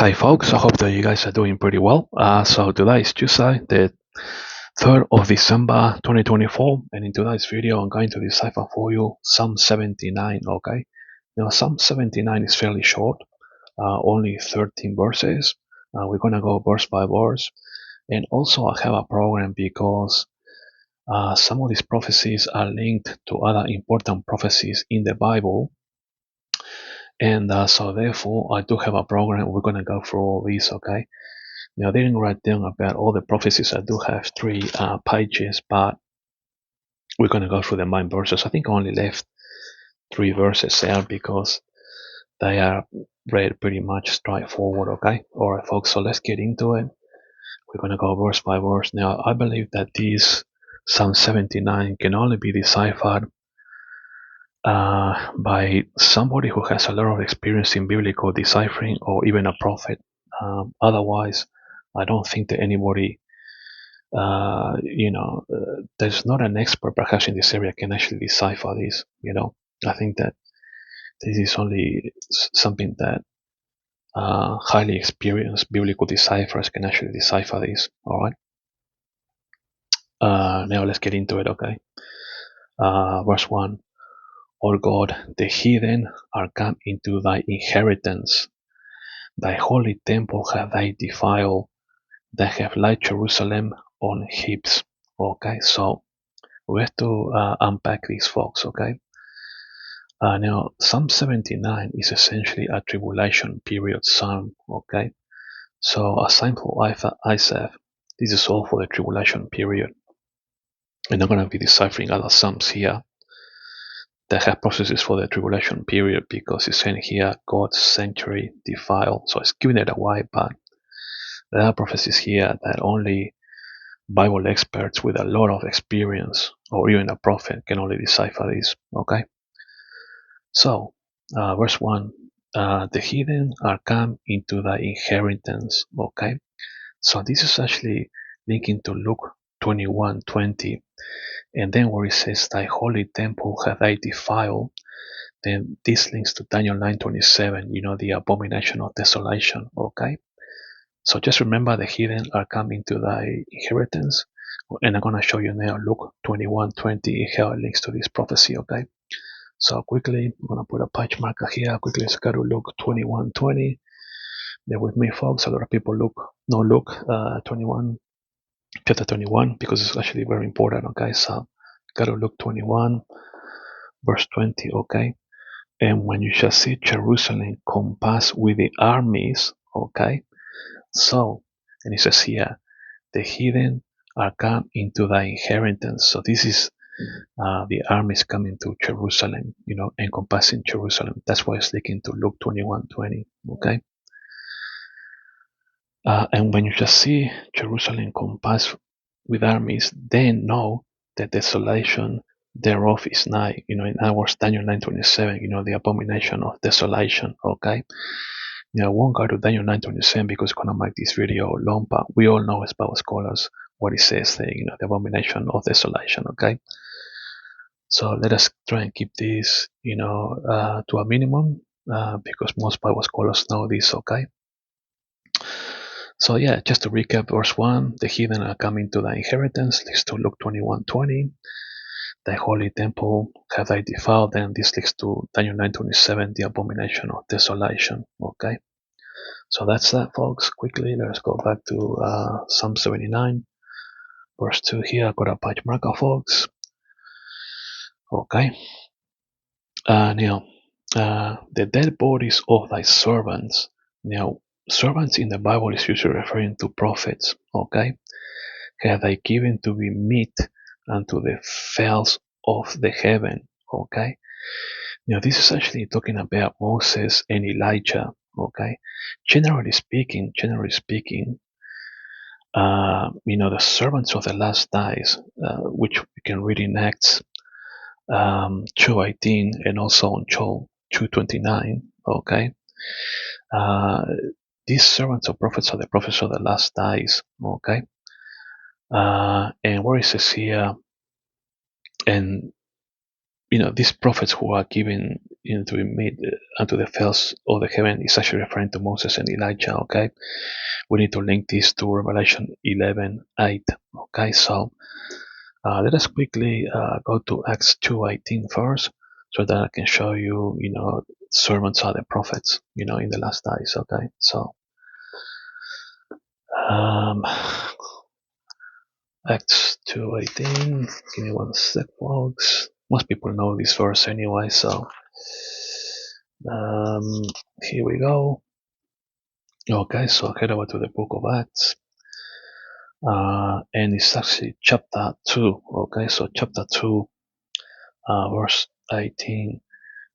Hi folks, I hope that you guys are doing pretty well. So today is Tuesday, the 3rd of December 2024, and in today's video I'm going to decipher for you Psalm 79, okay? Now Psalm 79 is fairly short, only 13 verses. We're gonna go verse by verse, and also I have a program because some of these prophecies are linked to other important prophecies in the Bible, and so therefore I do have a program. We're gonna go through all these, okay? Now, I didn't write down about all the prophecies. I do have 3 pages, but we're going to go through the main verses. I think I only left 3 verses there because they are read pretty much straightforward, okay? Alright, folks, so let's get into it. We're going to go verse by verse. Now, I believe that this Psalm 79 can only be deciphered by somebody who has a lot of experience in biblical deciphering or even a prophet. Otherwise, I don't think that anybody there's not an expert perhaps in this area can actually decipher this. I think that this is only something that highly experienced biblical deciphers can actually decipher this. All right. Now let's get into it. Okay. Verse 1. O God, the heathen are come into thy inheritance. Thy holy temple have they defiled. They have laid Jerusalem on heaps. Okay, so we have to unpack these, folks. Okay. Now, Psalm 79 is essentially a tribulation period psalm. Okay, so aside from Isaac, this is all for the tribulation period. We're not going to be deciphering other psalms here that have processes for the tribulation period because it's saying here God's sanctuary defiled. So it's giving it away, but there are prophecies here that only Bible experts with a lot of experience or even a prophet can only decipher this. Okay. So, verse 1, the heathen are come into thy inheritance. Okay, so this is actually linking to Luke 21:20, and then where it says, thy holy temple have they defiled, then this links to Daniel 9:27, the abomination of desolation. Okay, so just remember the heathen are coming to thy inheritance, and I'm going to show you now Luke 21:20 how it links to this prophecy. Okay. So quickly, I'm going to put a page marker here. Quickly, let's go to Luke 21:20. Bear with me, folks. A lot of people Luke 21, chapter 21, because it's actually very important, okay? So go to Luke 21, verse 20, okay? And when you shall see Jerusalem compassed with the armies, okay? So, and it says here, the heathen are come into thy inheritance. So this is the armies coming to Jerusalem, encompassing Jerusalem. That's why it's linking to Luke 21:20. Okay. And when you shall see Jerusalem compassed with armies, then know that desolation thereof is nigh. In other words, Daniel 9:27. The abomination of desolation. Okay. I won't go to Daniel 9:27 because it's gonna make this video long, but we all know as Bible scholars what it says there. The abomination of desolation. Okay. So let us try and keep this, to a minimum, because most Bible scholars know this, okay? So yeah, just to recap, verse 1, the heathen are coming to thy inheritance, leads to Luke 21:20. Thy holy temple have they defiled, then this leads to Daniel 9:27, the abomination of desolation, okay? So that's that, folks. Quickly, let's go back to Psalm 79, verse 2 here. I got a page marker, folks. Okay. Now, the dead bodies of thy servants. Now, servants in the Bible is usually referring to prophets, okay? Have they given to be meat unto the fowls of the heaven, okay? Now, this is actually talking about Moses and Elijah, okay? Generally speaking, the servants of the last days, which we can read in Acts 2:18 and also on Joel 2:29. Okay, these servants or prophets are the prophets of the last days. Okay, and where it says here, and these prophets who are given to be made unto the fells of the heaven is actually referring to Moses and Elijah. Okay, we need to link this to Revelation 11:8. Okay, so let us quickly go to Acts 2:18 first, so that I can show you, servants are the prophets, in the last days. Okay, so um, Acts 2:18. Give me one sec, folks. Most people know this verse anyway, so um, here we go. Okay, so head over to the book of Acts, and it's actually chapter 2. Okay, so chapter 2, verse 18.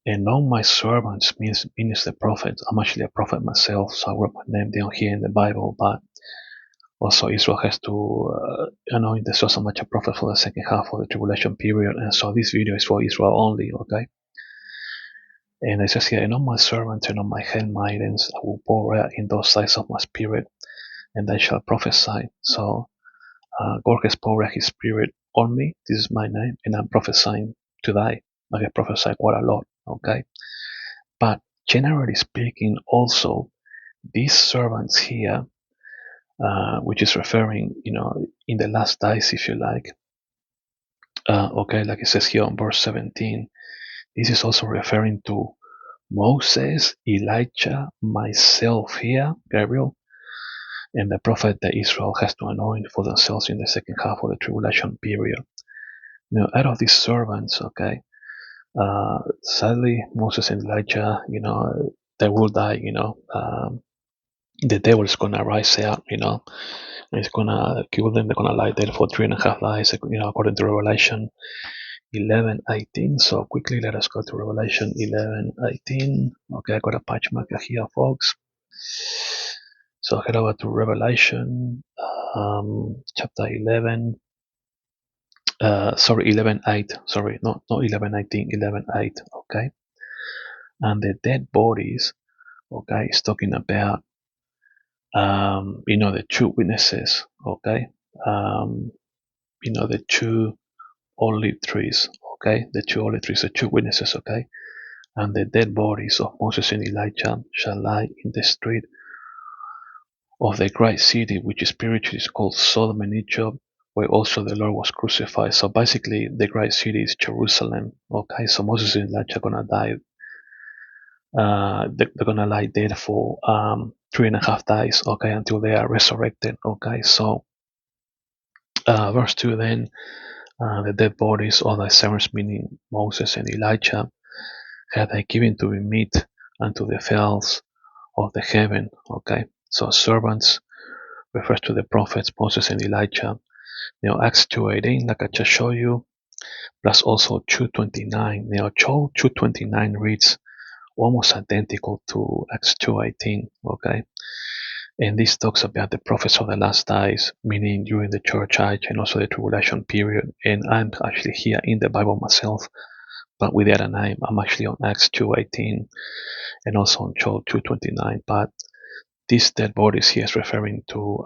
And all my servants means the prophet. I'm actually a prophet myself, so I wrote my name down here in the Bible, but also Israel has to anoint the so much a prophet for the second half of the tribulation period, and so this video is for Israel only, okay? And it says here, and on my servants and on my handmaidens I will pour out in those sides of my spirit, and they shall prophesy. So God has poured out his spirit on me. This is my name, and I'm prophesying today. I have prophesied quite a lot, okay? But generally speaking, also these servants here, which is referring, in the last days, if you like, okay, like it says here on verse 17, this is also referring to Moses, Elijah, myself here, Gabriel, and the prophet that Israel has to anoint for themselves in the second half of the tribulation period. Now, out of these servants, okay, sadly, Moses and Elijah, they will die, the devil is gonna rise out, and it's gonna kill them. They're gonna lie dead for 3.5 days, according to Revelation 11:18. So quickly, let us go to Revelation 11:18. Okay, I got a patch marker here, folks. So head over to Revelation, chapter 11. Sorry, 11:8. Sorry, not 11:19, 11:8. Okay, and the dead bodies. Okay, it's talking about the two witnesses. Okay, the two olive trees. Okay, the two olive trees, the two witnesses. Okay, and the dead bodies of Moses and Elijah shall lie in the street of the great city, which spiritually is called Sodom and Egypt, where also the Lord was crucified. So basically, the great city is Jerusalem. Okay, so Moses and Elijah are gonna die. They're gonna lie dead for 3.5 days. Okay, until they are resurrected. Okay, so verse 2 then. The dead bodies of thy servants, meaning Moses and Elijah, had I given to be meat unto the fowls of the heaven. Okay, so servants refers to the prophets Moses and Elijah. Now Acts 2:18, like I just showed you, plus also 2:29. Now Joel 2:29 reads almost identical to Acts 2:18. Okay, and this talks about the prophets of the last days, meaning during the church age and also the tribulation period. And I'm actually here in the Bible myself, but with the other name. I'm actually on Acts 2:18 and also on Joel 2:29. But these dead bodies here is referring to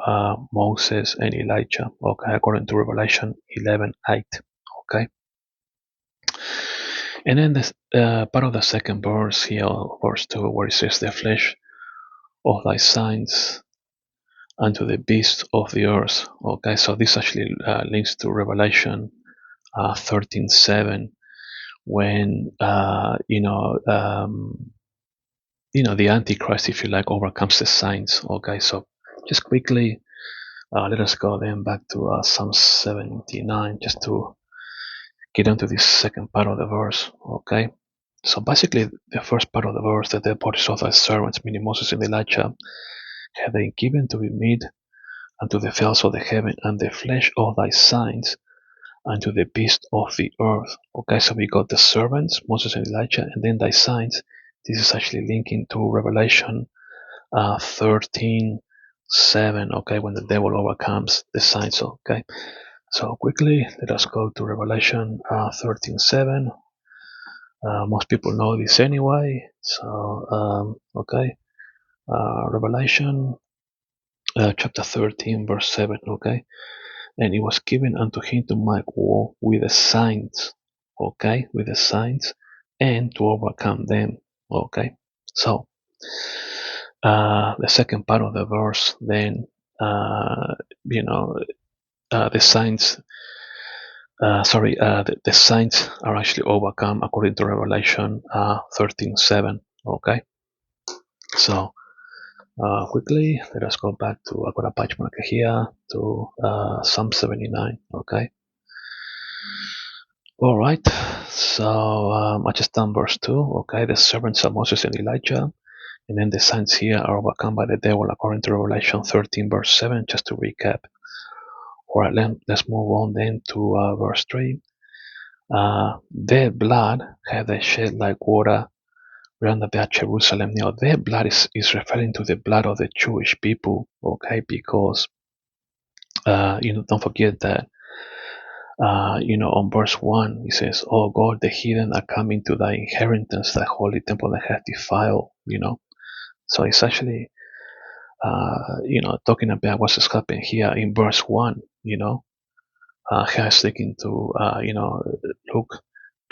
Moses and Elijah, okay, according to Revelation 11:8. Okay, and then this part of the second verse here, verse 2, where it says, "The flesh of thy saints unto the beasts of the earth." Okay, so this actually links to Revelation 13:7, when the Antichrist, if you like, overcomes the saints. Okay, so just quickly, let us go then back to Psalm 79, just to get into this second part of the verse. Okay, so basically, the first part of the verse, that the bodies of thy servants, meaning Moses and Elijah, have they given to be meat unto the fowls of the heaven, and the flesh of thy saints unto the beasts of the earth. Okay, so we got the servants, Moses and Elijah, and then thy saints. This is actually linking to Revelation 13:7. Okay, when the devil overcomes the saints. Okay, so quickly, let us go to Revelation 13:7. Most people know this anyway. So, okay, Revelation chapter 13, verse 7. Okay, and it was given unto him to make war with the saints. Okay, with the saints, and to overcome them. Okay, so the second part of the verse, then, uh, you know, the signs. The signs are actually overcome according to Revelation 13:7. Okay, so quickly, let us go back to, I've got a page marker here, to Psalm 79. Okay, all right, so I just done verse 2. Okay, the servants of Moses and Elijah, and then the signs here are overcome by the devil according to Revelation 13, verse 7, just to recap. All right, let's move on then to verse 3. Their blood have they shed like water round about Jerusalem. Now, their blood is referring to the blood of the Jewish people, okay? Because don't forget that on verse 1 it says, "Oh God, the heathen are coming to thy inheritance, thy holy temple that hath defiled." So it's actually talking about what's happening here in verse 1. Here speaking to Luke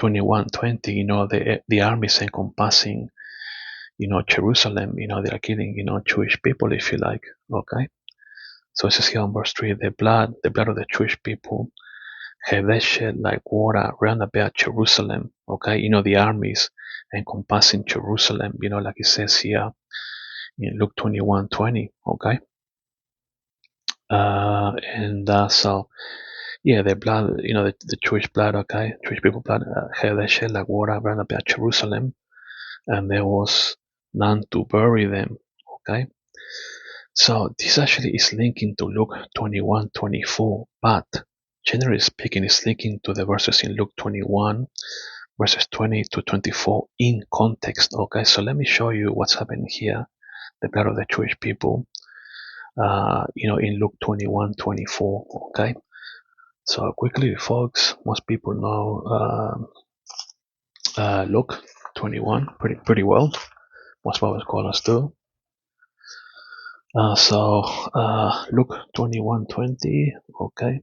21:20. The armies encompassing Jerusalem. They are killing Jewish people, if you like. Okay, so it says here in verse 3, the blood of the Jewish people have they shed like water round about Jerusalem. Okay, the armies encompassing Jerusalem, like it says here in Luke 21:20. Okay, and so yeah, the blood, the Jewish blood. Okay, Jewish people blood have they shed like water round about Jerusalem, and there was none to bury them. Okay, so this actually is linking to Luke 21:24, but generally speaking, it's linking to the verses in Luke 21, verses 20 to 24 in context. Okay, so let me show you what's happening here. The blood of the Jewish people, in Luke 21:24. Okay, so quickly, folks, most people know Luke 21 pretty well. Most Bible scholars do. Luke 21:20. Okay.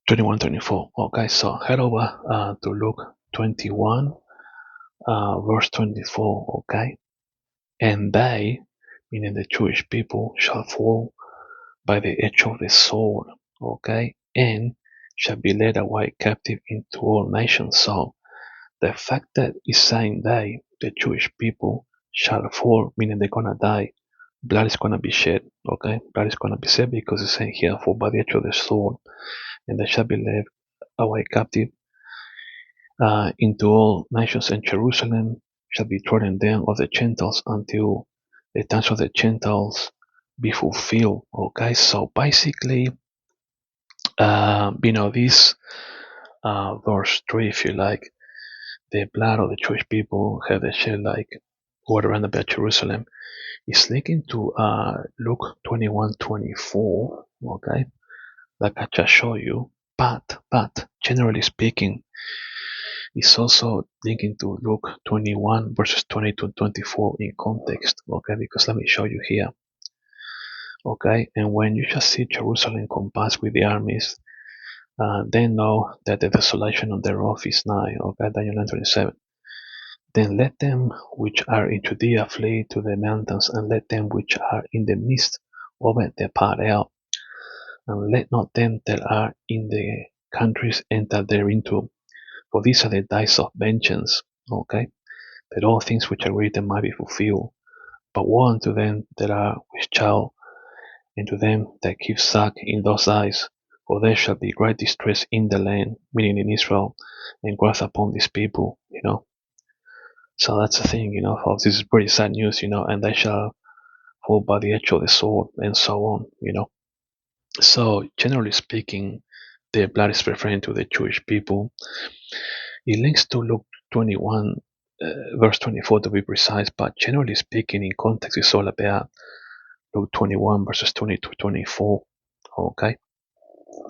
21:24. Okay, so head over to Luke 21, verse 24. Okay, and they, meaning the Jewish people, shall fall by the edge of the sword. Okay, and shall be led away captive into all nations. So the fact that it's saying they, the Jewish people, shall fall, meaning they're gonna die, blood is gonna be shed. Okay, blood is gonna be shed because it's saying here, fall by the edge of the sword, and they shall be led away captive into all nations, and Jerusalem shall be trodden down of the Gentiles until the times of the Gentiles be fulfilled. Okay, so basically, this verse 3, if you like, the blood of the Jewish people have they shed like water around about Jerusalem, is linking to Luke 21:24. Okay, like I just showed you, but generally speaking, it's also linking to Luke 21 verses 20 to 24 in context. Okay, because let me show you here. Okay, and when you just see Jerusalem compassed with the armies, then know that the desolation of thereof is nigh. Okay, Daniel 9:27. Then let them which are in Judea flee to the mountains, and let them which are in the midst of it depart out, and let not them that are in the countries enter thereinto. For these are the days of vengeance. Okay, that all things which are written might be fulfilled. But woe unto them that are with child, and to them that keep suck in those days, for there shall be great distress in the land, meaning in Israel, and wrath upon this people. So that's the thing, folks. This is pretty sad news, and they shall fall by the edge of the sword, and so on. So generally speaking, the blood is referring to the Jewish people. It links to Luke 21, verse 24 to be precise, but generally speaking, in context, it's all about Luke 21, verses 20 to 24. Okay,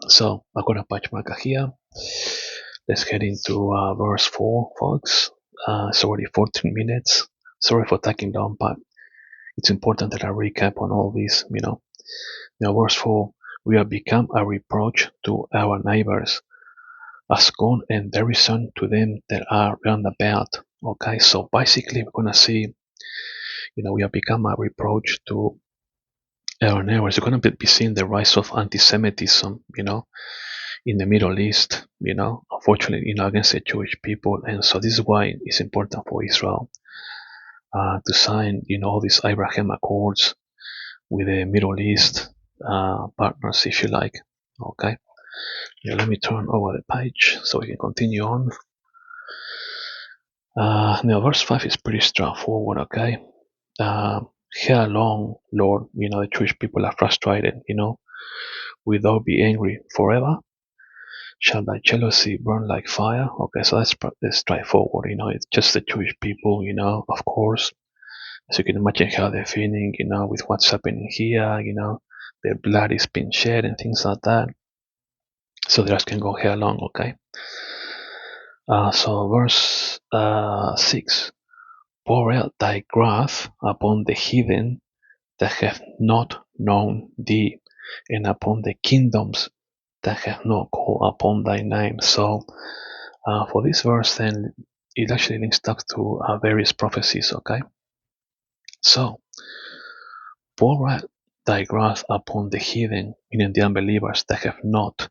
so I've got a patch marker here. Let's get into verse 4, folks. It's already 14 minutes. Sorry for taking down, but it's important that I recap on all this. Now, verse 4, we have become a reproach to our neighbors. has gone and there is none to them that are round about. Okay, so basically we're gonna see, we have become a reproach to our neighbors. We're gonna be seeing the rise of anti-Semitism, in the Middle East, unfortunately, against the Jewish people. And so this is why it's important for Israel to sign, all these Abraham Accords with the Middle East partners, if you like. Okay. Yeah, let me turn over the page so we can continue on. Now, verse 5 is pretty straightforward, okay? How long, Lord, the Jewish people are frustrated, will thou be angry forever? Shall thy jealousy burn like fire? Okay, so that's straightforward, it's just the Jewish people, of course. So you can imagine how they're feeling, with what's happening here, their blood is being shed and things like that. So they're asking God, how long, okay? So verse 6, pour out thy wrath upon the heathen that have not known thee, and upon the kingdoms that have not called upon thy name. So for this verse, then it actually links up to various prophecies. Okay, so pour out thy wrath upon the heathen, meaning the unbelievers that have not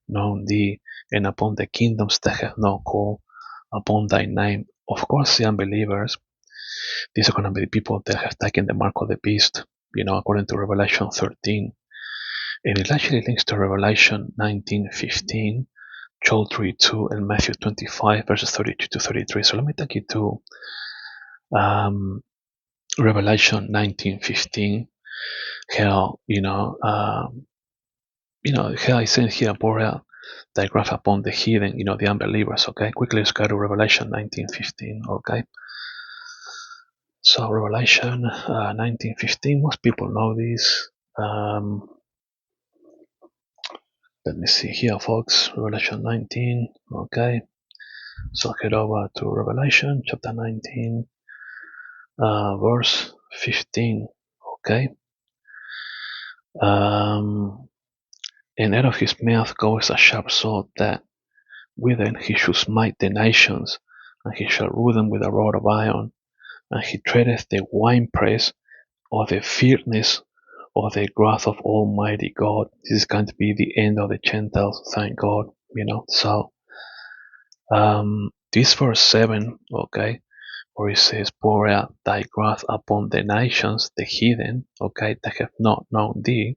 known thee, and upon the kingdoms that have not called upon thy name. Of course, the unbelievers, these are going to be the people that have taken the mark of the beast, according to Revelation 13. And it actually links to Revelation 19:15, Joel 3:2, and Matthew 25, verses 32 to 33. So let me take you to Revelation 19:15, how, how I said here, pour out thy wrath upon the heathen, the unbelievers. Okay, quickly let's go to Revelation 19:15. Okay, so Revelation 19:15. Most people know this. Let me see here, folks. Revelation 19. Okay, so head over to Revelation chapter 19, verse 15. Okay, and out of his mouth goes a sharp sword, that with it he shall smite the nations, and he shall rule them with a rod of iron, and he treadeth the winepress of the fierceness of the wrath of Almighty God. This is going to be the end of the Gentiles, thank God, So, this verse 7, okay, where it says, pour out thy wrath upon the nations, the heathen, okay, that have not known thee.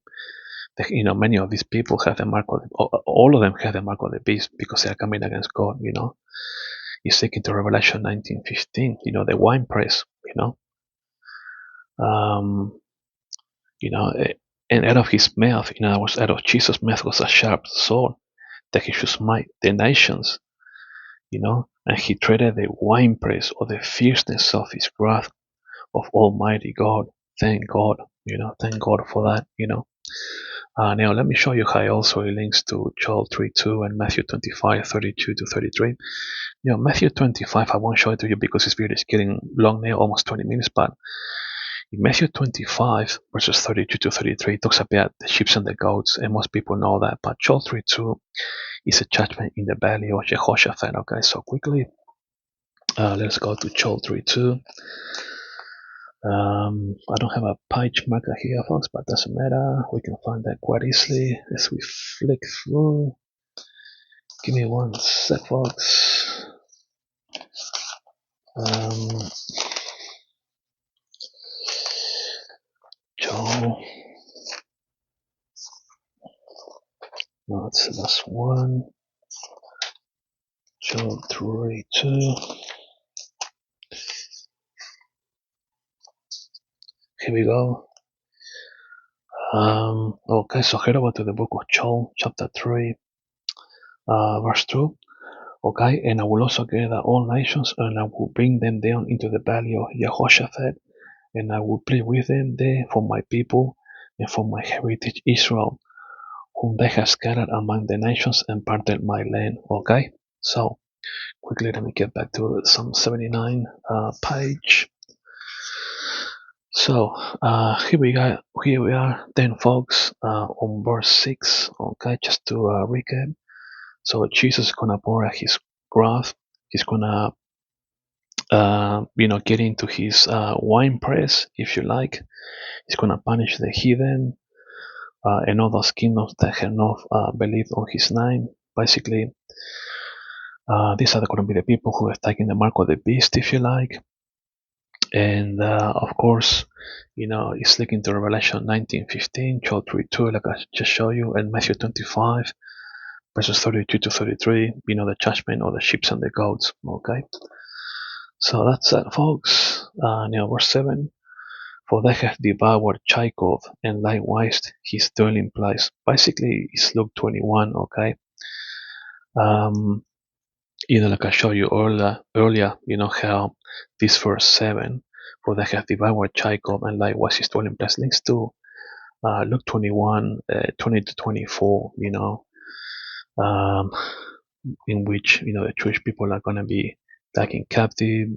Many of these people have the mark of all of them have the mark of the beast because they are coming against God. It's taken to Revelation 19:15. The winepress. Um, and out of his mouth, out of Jesus' mouth was a sharp sword that he should smite the nations. And he treaded the winepress of the fierceness of his wrath of Almighty God. Thank God. Thank God for that. Now let me show you how also it links to Joel 3:2 and Matthew 25:32 to 33. Matthew 25, I won't show it to you because this video is getting long now, almost 20 minutes, but in Matthew 25, verses 32 to 33, it talks about the sheep and the goats, and most people know that, but Joel 3:2 is a judgment in the valley of Jehoshaphat. Okay, so quickly, let's go to Joel 3:2. I don't have a page marker here, folks, but doesn't matter. We can find that quite easily as we flick through. Give me one sec, folks. Joel. No, it's the last one. Joel 3:2. Here we go. Okay, so head over to the book of Joel, chapter 3, verse 2. Okay, and I will also gather all nations, and I will bring them down into the valley of Jehoshaphat, and I will plead with them there for my people and for my heritage Israel, whom they have scattered among the nations and parted my land. Okay, so quickly let me get back to Psalm 79 page. So here we go. Here we are then, folks, on verse 6. Okay, just to recap. So Jesus is gonna pour out his wrath. He's gonna, get into his wine press, if you like. He's gonna punish the heathen and all those kingdoms that have not believed on his name. Basically, these are going to be the people who have taken the mark of the beast, if you like. And of course, it's looking to Revelation 19:15, Joel 3:2, like I just showed you, and Matthew 25, verses 32 to 33, the judgment of the sheep and the goats. Okay, so that's it, folks. Verse 7, for they have devoured Jacob and likewise his dwelling place. Basically, it's Luke 21, okay? Um, like I showed you earlier, how this verse 7, for they have devoured Jacob and likewise his dwelling place, links to Luke 21, 20 to 24, um, in which, the Jewish people are going to be taken captive.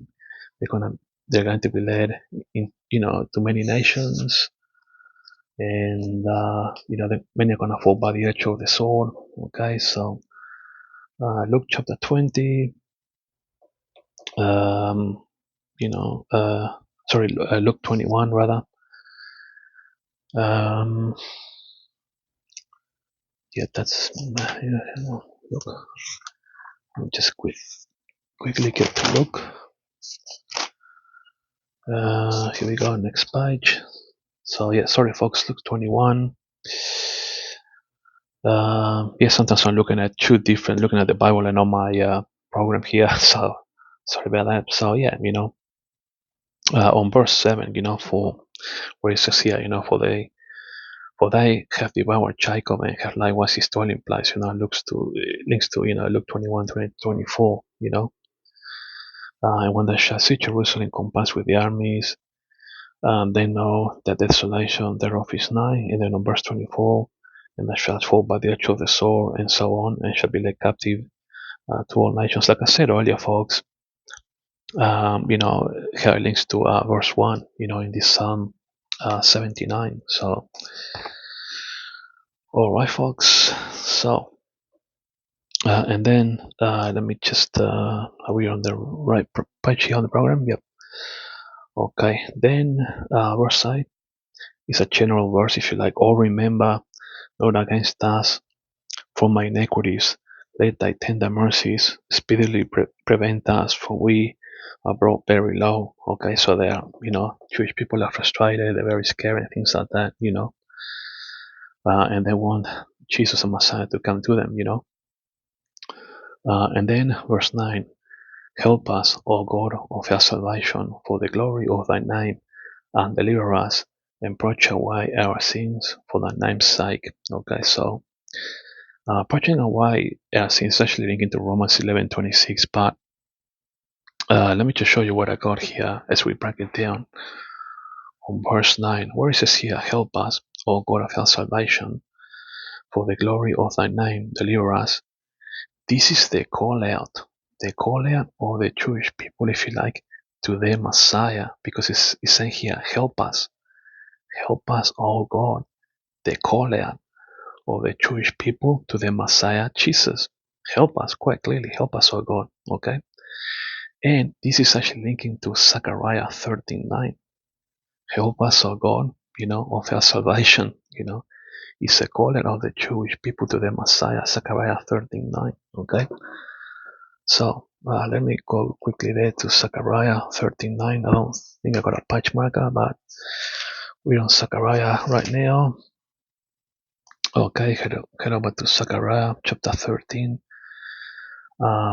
They're going to be led in, to many nations, and many are going to fall by the edge of the sword. Okay, so Luke chapter 20, um, Luke 21 rather. Um, yeah, that's look. Let me just quickly get to look. Here we go, next page. So yeah, sorry folks, Luke 21. Sometimes I'm looking at looking at the Bible and on my program here. So sorry about that. So yeah, on verse 7, for where it says here, for they have devoured Jacob and have likewise his dwelling place. Links to Luke 21, 20, 24. And when they shall see Jerusalem compassed with the armies, they know that desolation thereof is nigh. And then on verse 24, and they shall fall by the edge of the sword, and so on, and shall be led captive to all nations. Like I said earlier, folks, here it links to verse 1, in this Psalm 79. So, all right, folks. So, and then let me just, are we on the right page here on the program? Yep. Okay. Then verse 8 is a general verse, if you like. Oh, remember, not against us for my iniquities. Let thy tender mercies speedily prevent us, for we are brought very low. Okay, so they are, Jewish people are frustrated, they're very scared and things like that, and they want Jesus and Messiah to come to them, and then verse 9, help us, O God of our salvation, for the glory of thy name, and deliver us, and purge away our sins for thy name's sake. Okay, so purging away our sins actually linking to Romans 11:26, but let me just show you what I got here as we break it down on verse 9, where it says here, help us, O God of our salvation, for the glory of thy name, deliver us. This is the call out of the Jewish people, if you like, to their Messiah, because it's saying here, help us, O God. The call out of the Jewish people to the Messiah, Jesus. Help us, quite clearly, help us, O God, okay? And this is actually linking to Zechariah 13:9. Help us, O God, of our salvation, It's a calling of the Jewish people to the Messiah, Zechariah 13:9, okay? So let me go quickly there to Zechariah 13:9. I don't think I got a patch marker, but we're on Zechariah right now. Okay, head over to Zechariah chapter 13,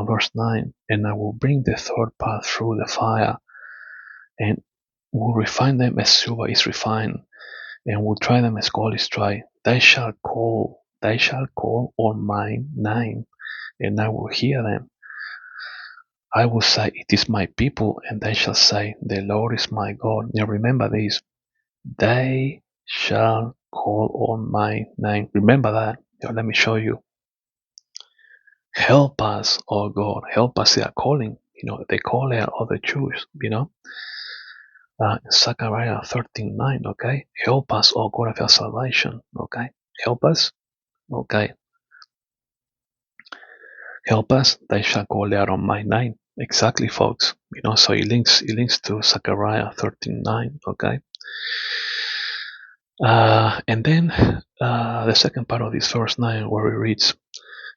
verse 9. And I will bring the third part through the fire, and will refine them as silver is refined, and will try them as gold is tried. They shall call on my name, and I will hear them. I will say, it is my people, and they shall say, the Lord is my God. Now remember this, they shall call on my name. Remember that. Now let me show you. Help us, oh God, help us. They are calling, they call out all the Jews, Zechariah 13:9, okay? Help us, oh God of our salvation, okay? Help us, okay? Help us, they shall call out on my name. Exactly, folks. So it links to Zechariah 13:9. Okay. And then the second part of this verse 9 where it reads,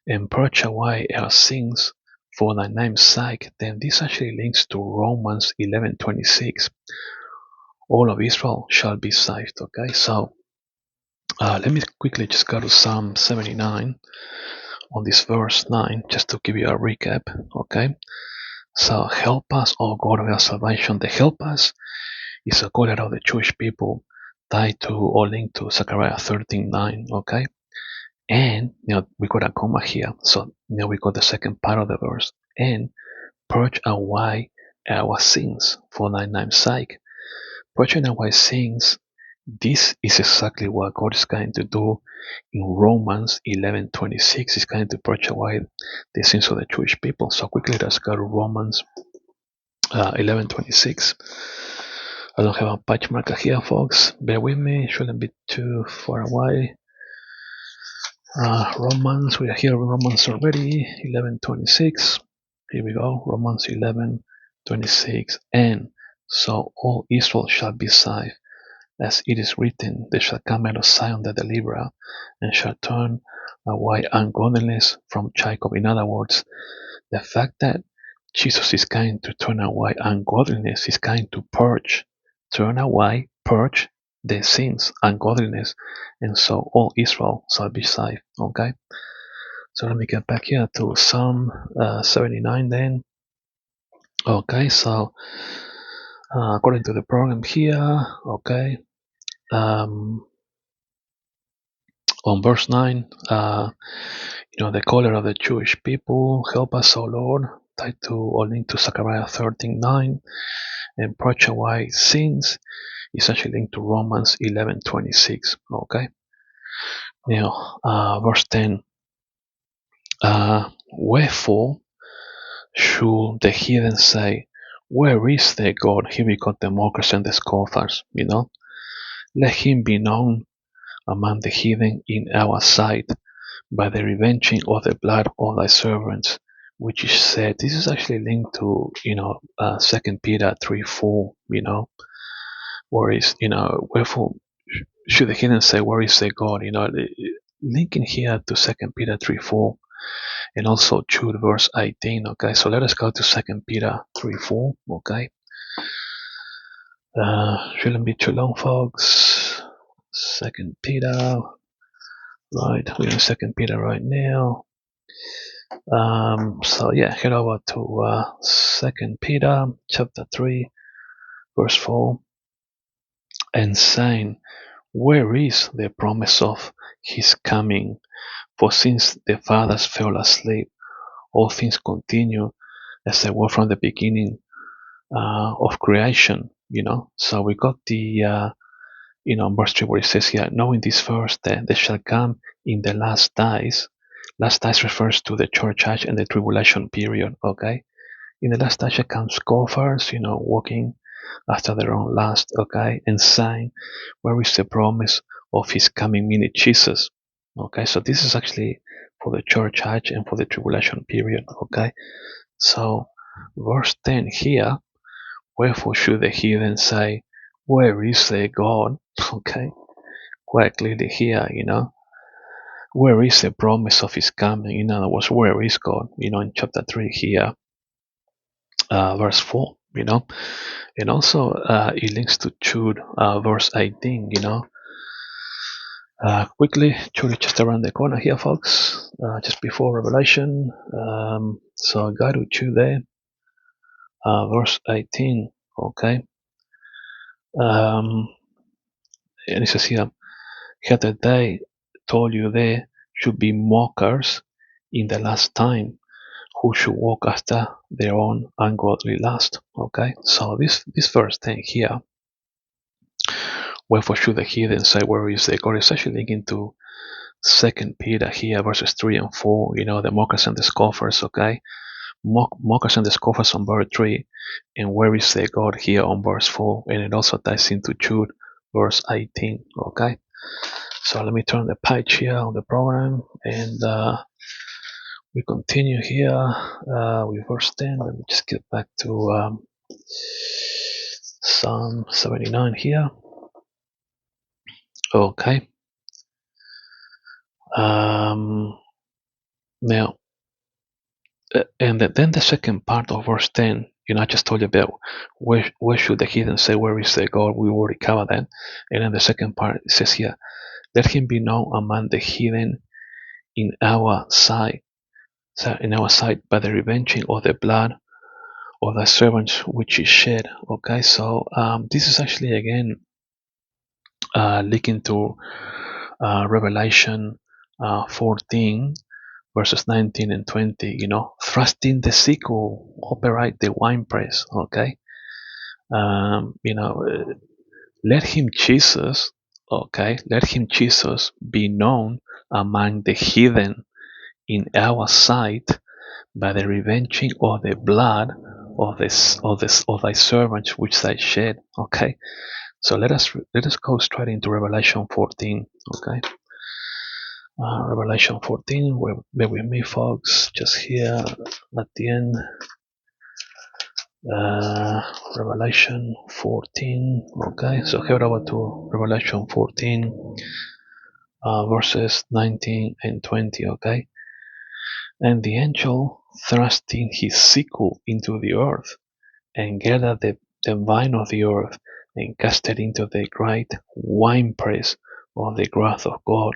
and purge away our sins for thy name's sake. Then this actually links to Romans 11:26. All of Israel shall be saved. Okay, so let me quickly just go to Psalm 79 on this verse 9, just to give you a recap. Okay, so help us, O God of our salvation. The help us is a call out of the Jewish people tied to or linked to Zechariah 13:9. Okay, and we got a comma here, so now we got the second part of the verse. And purge away our sins for thy name's sake. Purging away sins, this is exactly what God is going to do in Romans 11:26. He's going to purge away the sins of the Jewish people. So quickly let's go to Romans 11:26. I don't have a patch marker here, folks. Bear with me, it shouldn't be too far away. Romans, we are here in Romans already, 11:26. Here we go, Romans 11:26. And so all Israel shall be saved, as it is written, they shall come out of Zion the deliverer, and shall turn away ungodliness from Jacob. In other words, the fact that Jesus is going to turn away ungodliness, is going to turn away, purge the sins, ungodliness, and so all Israel shall be saved. Okay, so let me get back here to Psalm 79 then. Okay, so according to the program here, okay, on verse 9, the caller of the Jewish people, help us, O Lord, tied to or linked to Zechariah 13:9, and purge away sins is actually linked to Romans 11:26. Okay, now verse 10. Wherefore should the heathen say, where is their God? Here we got the mockers and the scoffers. Let him be known among the heathen in our sight by the revenging of the blood of thy servants, which is said. This is actually linked to 2 Peter 3:4. Where is wherefore should the heathen say, where is their God? Linking here to 2 Peter 3:4 and also Jude verse 18. Okay, so let us go to 2 Peter 3:4. Okay, shouldn't be too long, folks. 2 Peter, right? We're in 2 Peter right now. So yeah, head over to 2 Peter chapter 3 verse 4, and saying, where is the promise of his coming? For since the fathers fell asleep, all things continue as they were from the beginning of creation. So we got the verse 3 where it says here, knowing this first, that they shall come in the last days. Last days refers to the church age and the tribulation period. Okay, in the last days comes scoffers, walking after their own lust. Okay, and saying, where is the promise of his coming, meaning Jesus? Okay, so this is actually for the church age and for the tribulation period. Okay, so verse 10 here, wherefore should the heathen say, where is their God? Okay, quite clearly here, where is the promise of his coming? In other words, where is God? In chapter 3 here, verse 4, and also it links to Jude verse 18, quickly, Jude just around the corner here, folks, just before Revelation. So go to Jude there, verse 18, okay, and it says here, that they told you there should be mockers in the last time, who should walk after their own ungodly lust. Okay, so this verse 10 here, wherefore should the heathen say, where is their God? Is actually linking to 2 Peter here, verses 3 and 4, the mockers and the scoffers. Okay, mockers and the scoffers on verse 3, and where is their God here on verse 4, and it also ties into Jude verse 18. Okay, so let me turn the page here on the program, and We continue here with verse 10. Let me just get back to Psalm 79 here. Okay. Now, and then the second part of verse 10, I just told you about where should the heathen say, where is their God? We already covered that. And then the second part it says here, let him be known among the heathen in our sight, by the revenging of the blood of thy servants which is shed. Okay, so this is actually again linking to Revelation 14 verses 19 and 20, thrusting the sickle, operate the winepress, okay? Let him Jesus, okay? Let him Jesus be known among the heathen in our sight by the revenging of the blood of thy servants which thy shed, okay? So let us go straight into Revelation 14, okay? Revelation 14, bear with me, folks, just here at the end. Revelation 14, okay, so head over to Revelation 14, verses 19 and 20, okay. And the angel thrusting his sickle into the earth, and gathered the vine of the earth, and cast it into the great winepress of the wrath of God.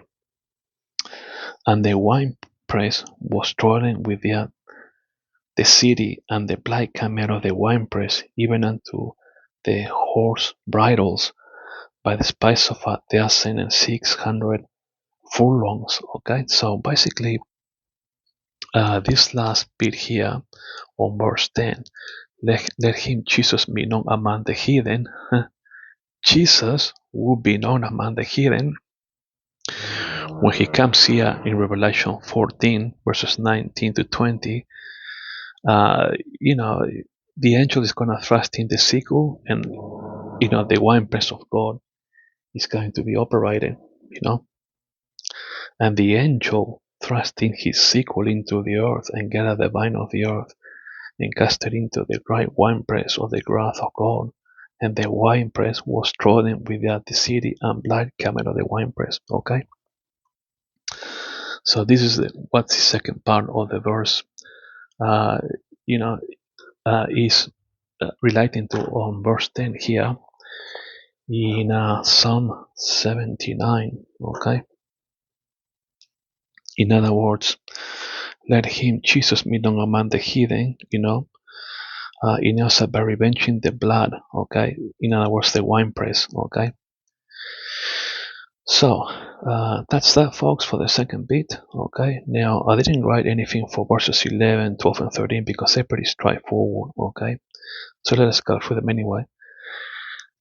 And the winepress was trodden with the city, and the blood came out of the winepress, even unto the horse bridles, by the space of 1,600 furlongs. Okay, so basically, this last bit here on verse 10, let him, Jesus, be known among the heathen. Jesus will be known among the heathen when he comes here in Revelation 14, verses 19 to 20. You know, the angel is going to thrust in the sickle, and the winepress of God is going to be operating. And the angel thrust in his sickle into the earth, and gathered the vine of the earth, and cast it into the great winepress of the wrath of God. And the winepress was trodden without the city, and blood came out of the winepress. Okay, so this is what's the second part of the verse. Uh, you know, is relating to on verse 10 here in Psalm 79. Okay, in other words, let him, Jesus, be known among the heathen. In also by revenging the blood. Okay, in other words, the winepress. Okay. So that's that, folks, for the second bit. Okay, now I didn't write anything for verses 11, 12, and 13 because they're pretty straightforward. Okay, so let us go through them anyway.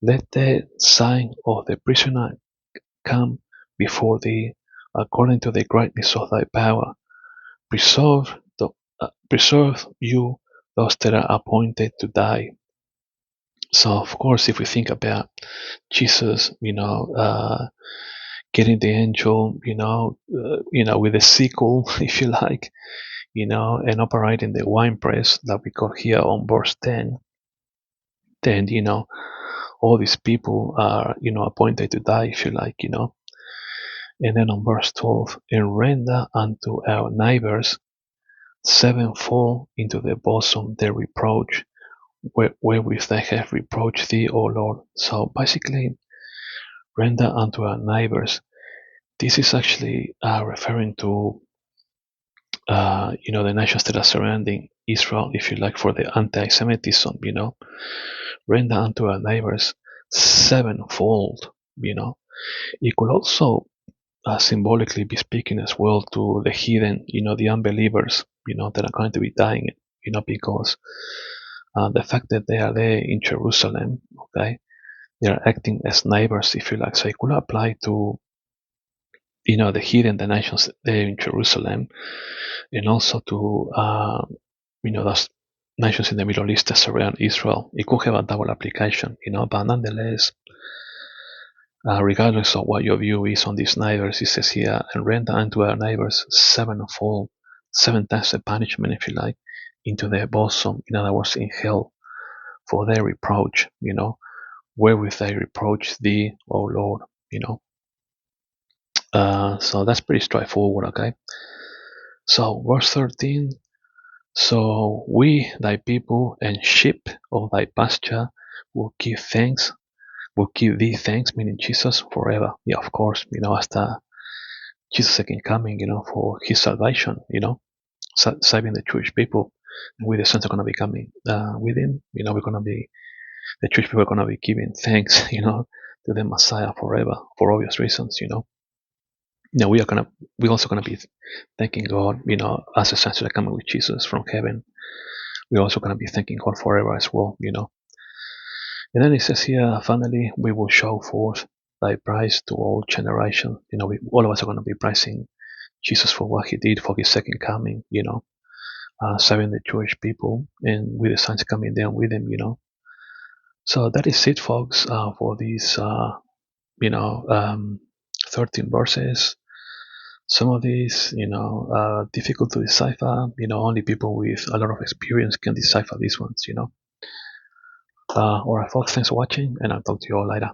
Let the sign of the prisoner come before thee, according to the greatness of thy power. Preserve you those that are appointed to die. So, of course, if we think about Jesus, getting the angel, with a sickle, if you like, and operating the winepress that we got here on verse 10, then, all these people are, appointed to die, if you like, And then on verse 12, and render unto our neighbors sevenfold into the bosom their reproach, wherewith they have reproached thee, O Lord. So basically, render unto our neighbors. This is actually referring to, the nations that are surrounding Israel, if you like, for the anti-Semitism, render unto our neighbors sevenfold, It could also symbolically be speaking as well to the heathen, the unbelievers, that are going to be dying, because the fact that they are there in Jerusalem, okay, they are acting as neighbors, if you like. So it could apply to, the heathen, the nations there in Jerusalem, and also to, those nations in the Middle East that surround Israel. It could have a double application, but nonetheless, regardless of what your view is on these neighbors, it says here, and render unto our neighbors sevenfold 7 times the punishment, if you like, into their bosom, in other words, in hell, for their reproach, wherewith they reproach thee, O Lord, you know. So that's pretty straightforward, okay? So, verse 13, so we, thy people, and sheep of thy pasture, will give thanks, will give thee thanks, meaning Jesus, forever. Yeah, of course, after Jesus' second coming, for his salvation, saving the Jewish people. And we, the saints, are going to be coming with him. We're going to be, the Jewish people are going to be giving thanks, to the Messiah forever, for obvious reasons. Now we're also gonna be thanking God, as a saints that are coming with Jesus from heaven. We're also gonna be thanking God forever as well. And then it says here, finally, we will show forth thy praise to all generations. All of us are gonna be praising Jesus for what he did, for his second coming. Saving the Jewish people, and with the saints coming down with him. So that is it, folks, for these, 13 verses. Some of these, difficult to decipher. Only people with a lot of experience can decipher these ones. Alright, folks, thanks for watching, and I'll talk to you all later.